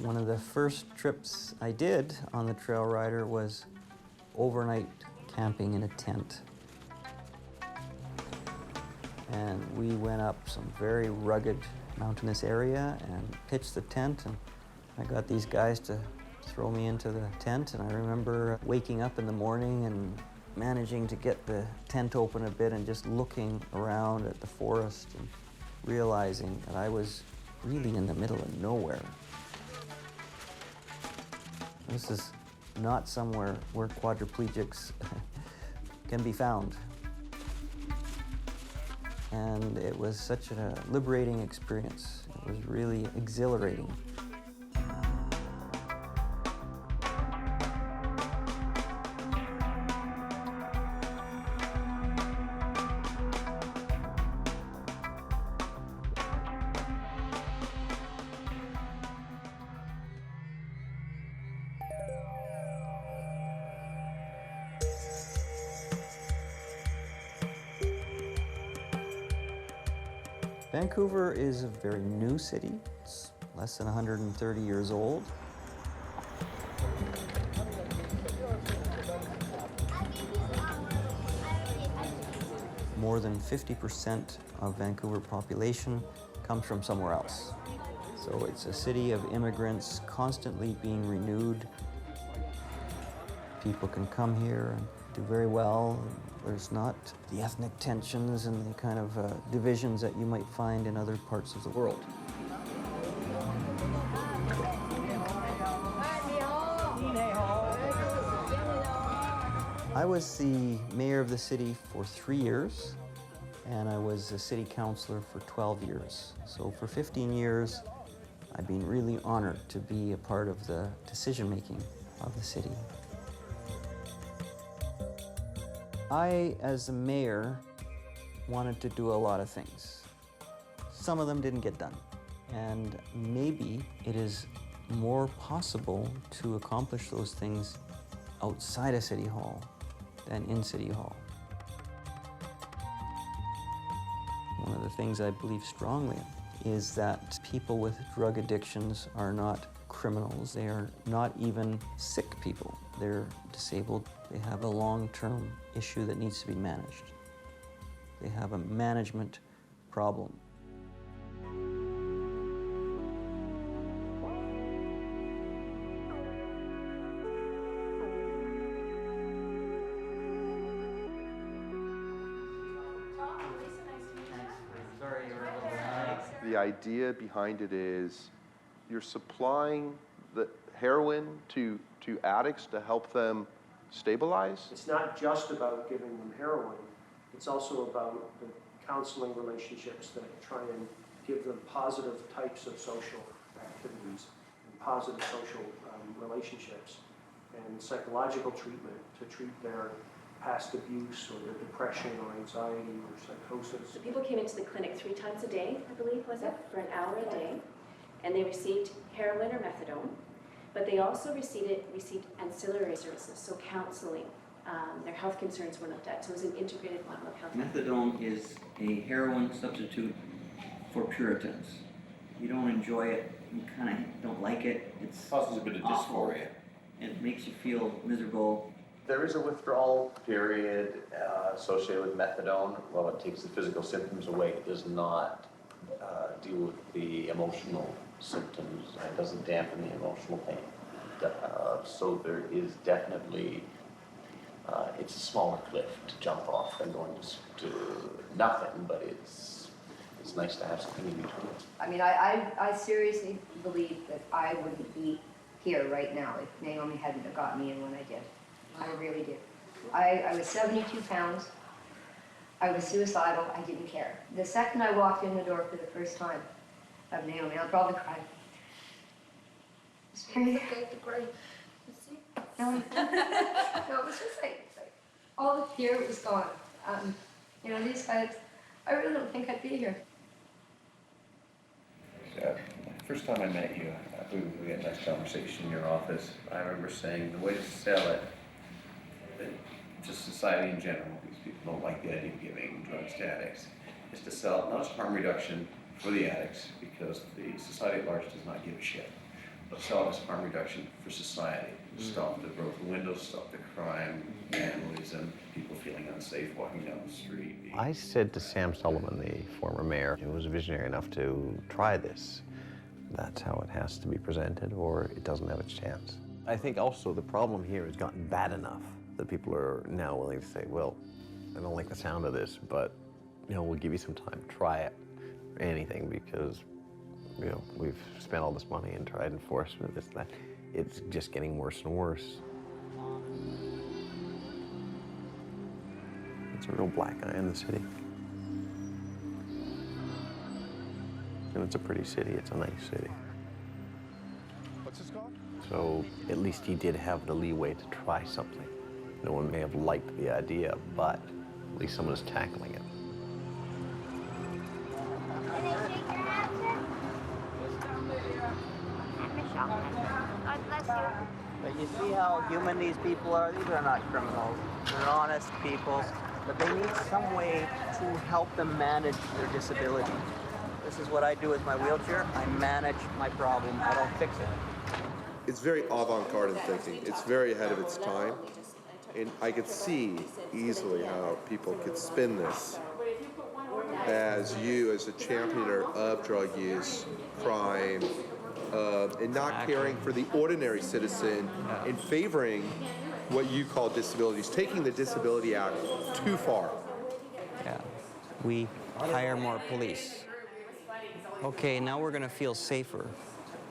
One of the first trips I did on the Trail Rider was overnight camping in a tent. And we went up some very rugged mountainous area and pitched the tent, and I got these guys to throw me into the tent, and I remember waking up in the morning and managing to get the tent open a bit and just looking around at the forest and realizing that I was really in the middle of nowhere. This is not somewhere where quadriplegics can be found. And it was such a liberating experience. It was really exhilarating. Vancouver is a very new city. It's less than 130 years old. More than 50% of Vancouver population comes from somewhere else. So it's a city of immigrants constantly being renewed. People can come here and do very well. There's not the ethnic tensions and the kind of divisions that you might find in other parts of the world. I was the mayor of the city for 3 years, and I was a city councillor for 12 years. So for 15 years, I've been really honored to be a part of the decision-making of the city. I, as the mayor, wanted to do a lot of things. Some of them didn't get done. And maybe it is more possible to accomplish those things outside of City Hall than in City Hall. One of the things I believe strongly in is that people with drug addictions are not criminals. They are not even sick people. They're disabled. They have a long-term issue that needs to be managed. They have a management problem. The idea behind it is you're supplying the heroin to addicts to help them stabilize? It's not just about giving them heroin, it's also about the counseling relationships that try and give them positive types of social activities and positive social relationships and psychological treatment to treat their past abuse or their depression or anxiety or psychosis. So people came into the clinic 3 times a day, I believe, was it, for an hour a day, and they received heroin or methadone, but they also received ancillary services, so counseling. Their health concerns were looked at, so it was an integrated model of health. Methadone is a heroin substitute for Puritans. You don't enjoy it, you kind of don't like it, it's causes a bit of dysphoria. It makes you feel miserable. There is a withdrawal period associated with methadone. While it takes the physical symptoms away, it does not deal with the emotional symptoms. It doesn't dampen the emotional pain. So there is definitely, it's a smaller cliff to jump off than going to nothing, but it's nice to have something in between. I mean, I seriously believe that I wouldn't be here right now if Naomi hadn't have got me in when I did. I really did. I was 72 pounds. I was suicidal. I didn't care. The second I walked in the door for the first time of Naomi, I'll probably cry. It's very okay to cry. No, no, it was just like all the fear was gone. You know, these guys, I really don't think I'd be here. First time I met you, we had a nice conversation in your office. I remember saying the way to sell it to society in general, because people don't like the idea of giving drugs to addicts, is to sell not as harm reduction for the addicts, because the society at large does not give a shit, but sell it as harm reduction for society. Stop the broken windows, stop the crime, vandalism, people feeling unsafe walking down the street. I said to Sam Sullivan, the former mayor, who was visionary enough to try this, that's how it has to be presented, or it doesn't have its chance. I think also the problem here has gotten bad enough that people are now willing to say, well, I don't like the sound of this, but we'll give you some time, try it, anything, because we've spent all this money and tried enforcement, this and that. It's just getting worse and worse. It's a real black eye in the city. And it's a pretty city, it's a nice city. What's this called? So at least he did have the leeway to try something. No one may have liked the idea, but at least someone is tackling it. But you see how human these people are? These are not criminals. They're honest people, but they need some way to help them manage their disability. This is what I do with my wheelchair. I manage my problem. I don't fix it. It's very avant-garde in thinking. It's very ahead of its time. And I could see easily how people could spin this as you, as a championer of drug use, crime, and not caring for the ordinary citizen and favoring what you call disabilities, taking the Disability Act too far. Yeah. We hire more police. Okay, now we're going to feel safer.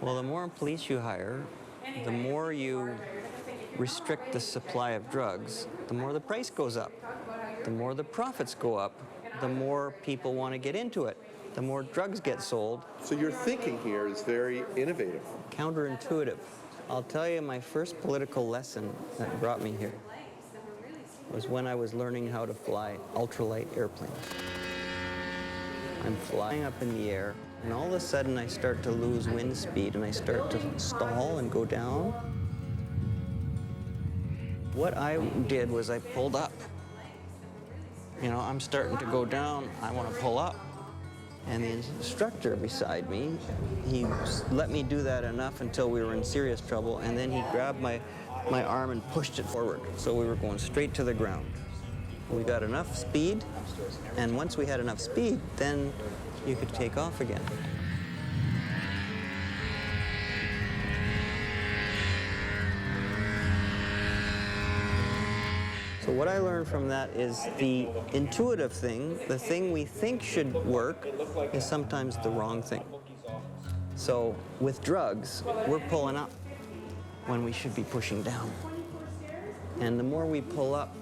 Well, the more police you hire, the more you restrict the supply of drugs, the more the price goes up. The more the profits go up, the more people want to get into it. The more drugs get sold. So your thinking here is very innovative. Counterintuitive. I'll tell you, my first political lesson that brought me here was when I was learning how to fly ultralight airplanes. I'm flying up in the air, and all of a sudden I start to lose wind speed, and I start to stall and go down. What I did was I pulled up. I'm starting to go down, I want to pull up. And the instructor beside me, he let me do that enough until we were in serious trouble, and then he grabbed my arm and pushed it forward. So we were going straight to the ground. We got enough speed, and once we had enough speed, then you could take off again. So what I learned from that is the intuitive thing, the thing we think should work, is sometimes the wrong thing. So with drugs, we're pulling up when we should be pushing down. And the more we pull up,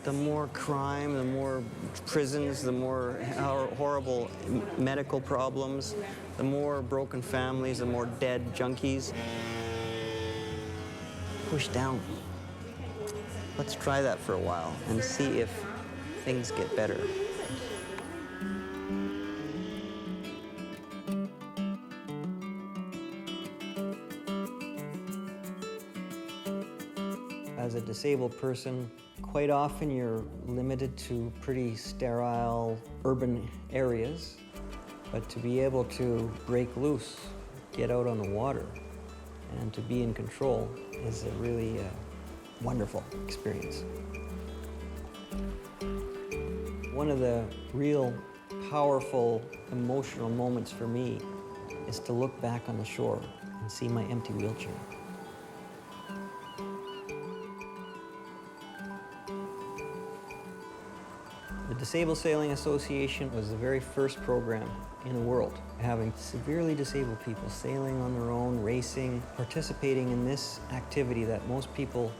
the more crime, the more prisons, the more horrible medical problems, the more broken families, the more dead junkies. Push down. Let's try that for a while and see if things get better. As a disabled person, quite often you're limited to pretty sterile urban areas, but to be able to break loose, get out on the water, and to be in control is a really wonderful experience. One of the real powerful emotional moments for me is to look back on the shore and see my empty wheelchair. The Disabled Sailing Association was the very first program in the world having severely disabled people sailing on their own, racing, participating in this activity that most people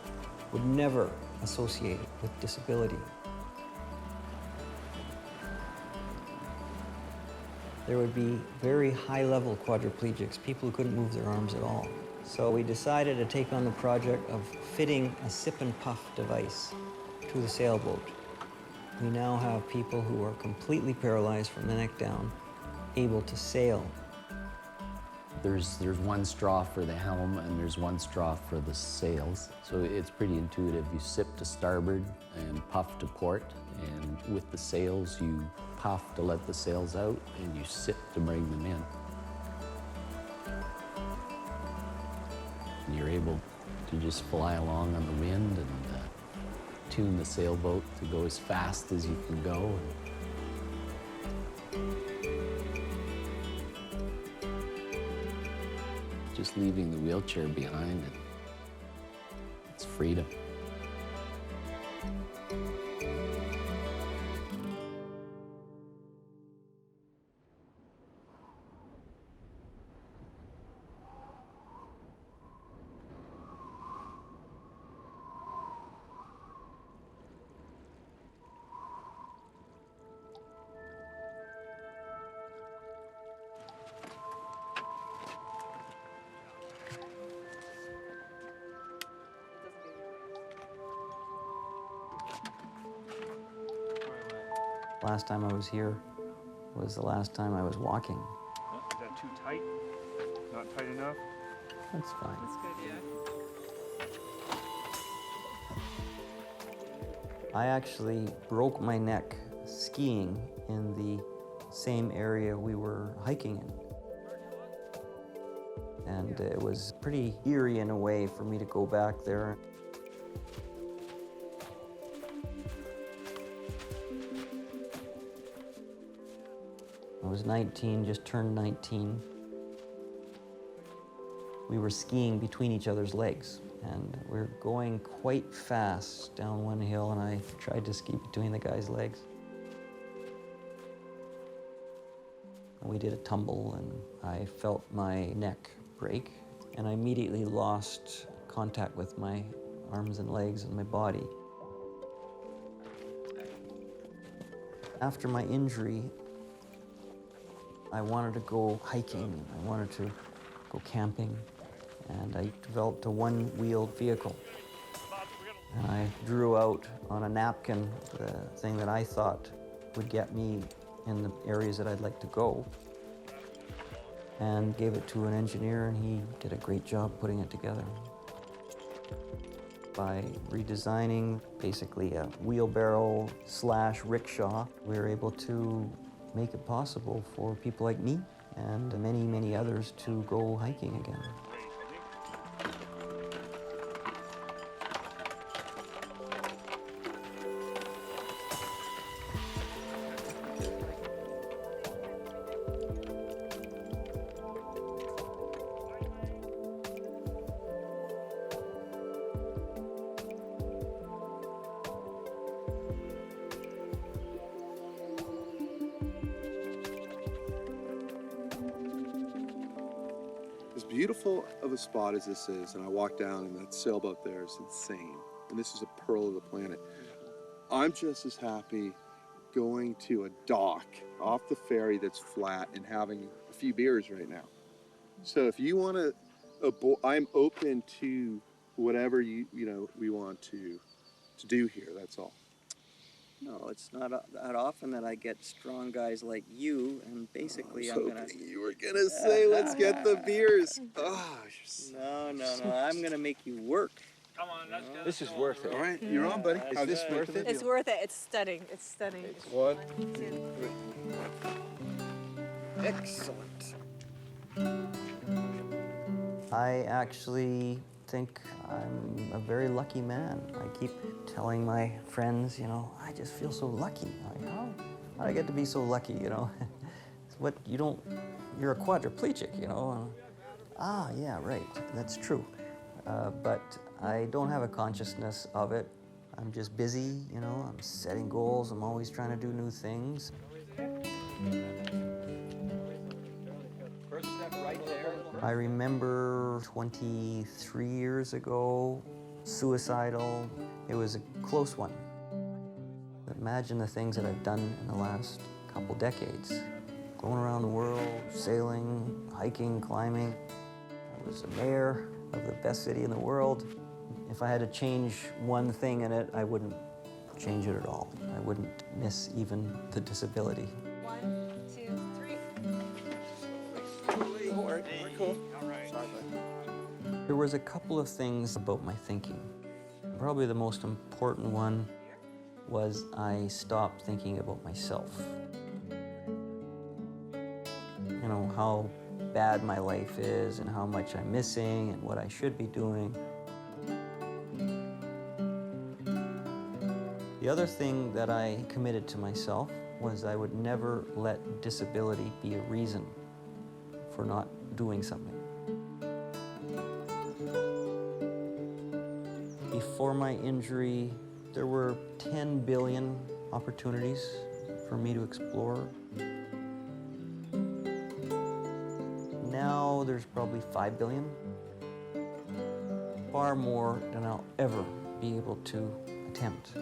would never associate with disability. There would be very high-level quadriplegics, people who couldn't move their arms at all. So we decided to take on the project of fitting a sip and puff device to the sailboat. We now have people who are completely paralyzed from the neck down, able to sail There's one straw for the helm and there's one straw for the sails. So it's pretty intuitive. You sip to starboard and puff to port. And with the sails, you puff to let the sails out and you sip to bring them in. And you're able to just fly along on the wind and tune the sailboat to go as fast as you can go. Just leaving the wheelchair behind, it's freedom. Last time I was here was the last time I was walking. Is that too tight? Not tight enough? That's fine. That's good, yeah. I actually broke my neck skiing in the same area we were hiking in. And it was pretty eerie in a way for me to go back there. I was 19, just turned 19. We were skiing between each other's legs, and we were going quite fast down one hill, and I tried to ski between the guy's legs. We did a tumble, and I felt my neck break, and I immediately lost contact with my arms and legs and my body. After my injury, I wanted to go hiking, I wanted to go camping, and I developed a one-wheeled vehicle. And I drew out on a napkin the thing that I thought would get me in the areas that I'd like to go, and gave it to an engineer, and he did a great job putting it together. By redesigning basically a wheelbarrow / rickshaw, we were able to make it possible for people like me and many, many others to go hiking again. As beautiful of a spot as this is, and I walk down and that sailboat there is insane. And this is a pearl of the planet. I'm just as happy going to a dock off the ferry that's flat and having a few beers right now. So if you want to, I'm open to whatever we want to do here. That's all. No, it's not that often that I get strong guys like you, and basically I'm gonna... You were gonna say, let's get the beers. Oh, No, I'm gonna make you work. Come on, let's go. This is worth it. all right, you're on, buddy. Is this worth it? It's worth it. It's stunning. It's stunning. One, 2. Excellent. I actually think I'm a very lucky man. I keep telling my friends, I just feel so lucky. Like, how did I get to be so lucky, It's what you're a quadriplegic, Yeah, right, that's true. But I don't have a consciousness of it. I'm just busy, I'm setting goals, I'm always trying to do new things. First step right there. I remember 23 years ago, suicidal. It was a close one. Imagine the things that I've done in the last couple decades. Going around the world, sailing, hiking, climbing. I was the mayor of the best city in the world. If I had to change one thing in it, I wouldn't change it at all. I wouldn't miss even the disability. 1, 2, 3. right, cool. All right. Sorry, bud. There was a couple of things about my thinking. Probably the most important one was I stopped thinking about myself. You know, how bad my life is and how much I'm missing and what I should be doing. The other thing that I committed to myself was I would never let disability be a reason for not doing something. Before my injury, there were 10 billion opportunities for me to explore. Now there's probably 5 billion. Far more than I'll ever be able to attempt.